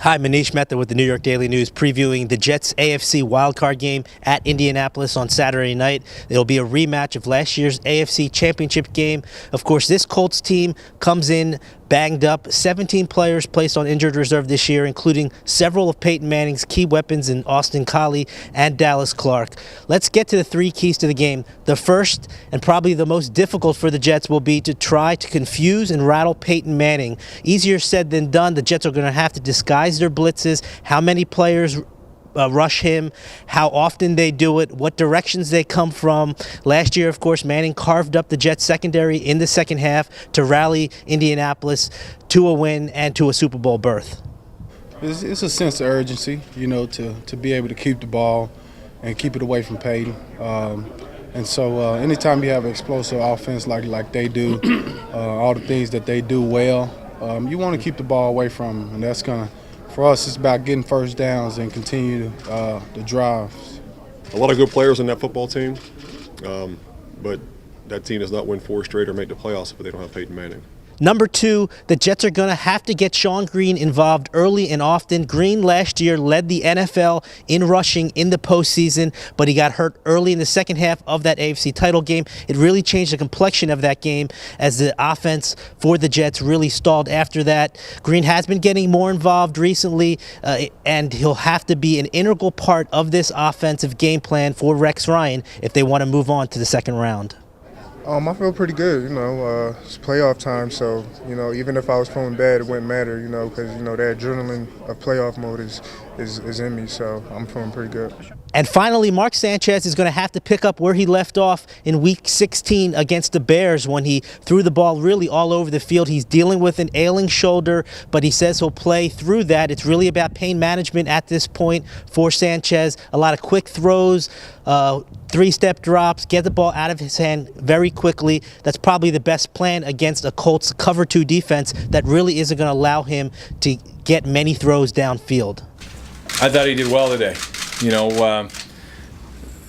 Hi, Manish Mehta with the New York Daily News previewing the Jets AFC wildcard game at Indianapolis on Saturday night. It'll be a rematch of last year's AFC championship game. Of course, this Colts team comes in banged up. 17 players placed on injured reserve this year, including several of Peyton Manning's key weapons in Austin Collie and Dallas Clark. Let's get to the three keys to the game. The first, and probably the most difficult for the Jets, will be to try to confuse and rattle Peyton Manning. Easier said than done. The Jets are going to have to disguise their blitzes, how many players rush him, how often they do it, what directions they come from. Last year, of course, Manning carved up the Jets secondary in the second half to rally Indianapolis to a win and to a Super Bowl berth. It's a sense of urgency, to be able to keep the ball and keep it away from Peyton. And so anytime you have an explosive offense like they do, all the things that they do well, you want to keep the ball away from them, and that's going to, for us, it's about getting first downs and continue the drives. A lot of good players on that football team, but that team does not win 4 straight or make the playoffs if they don't have Peyton Manning. Number two, the Jets are going to have to get Sean Green involved early and often. Green last year led the NFL in rushing in the postseason, but he got hurt early in the second half of that AFC title game. It really changed the complexion of that game as the offense for the Jets really stalled after that. Green has been getting more involved recently, and he'll have to be an integral part of this offensive game plan for Rex Ryan if they want to move on to the second round. I feel pretty good, it's playoff time, so, even if I was feeling bad, it wouldn't matter, because, that adrenaline of playoff mode is in me, so I'm feeling pretty good. And finally, Mark Sanchez is going to have to pick up where he left off in Week 16 against the Bears when he threw the ball really all over the field. He's dealing with an ailing shoulder, but he says he'll play through that. It's really about pain management at this point for Sanchez. A lot of quick throws, 3-step drops, get the ball out of his hand very quickly. That's probably the best plan against a Colts cover 2 defense that really isn't going to allow him to get many throws downfield. I thought he did well today.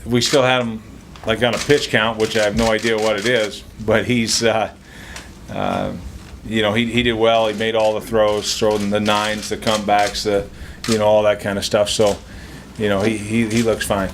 We still had him like on a pitch count, which I have no idea what it is, but he's, he did well. He made all the throws, throwing the 9s, the comebacks, all that kind of stuff. So, he looks fine.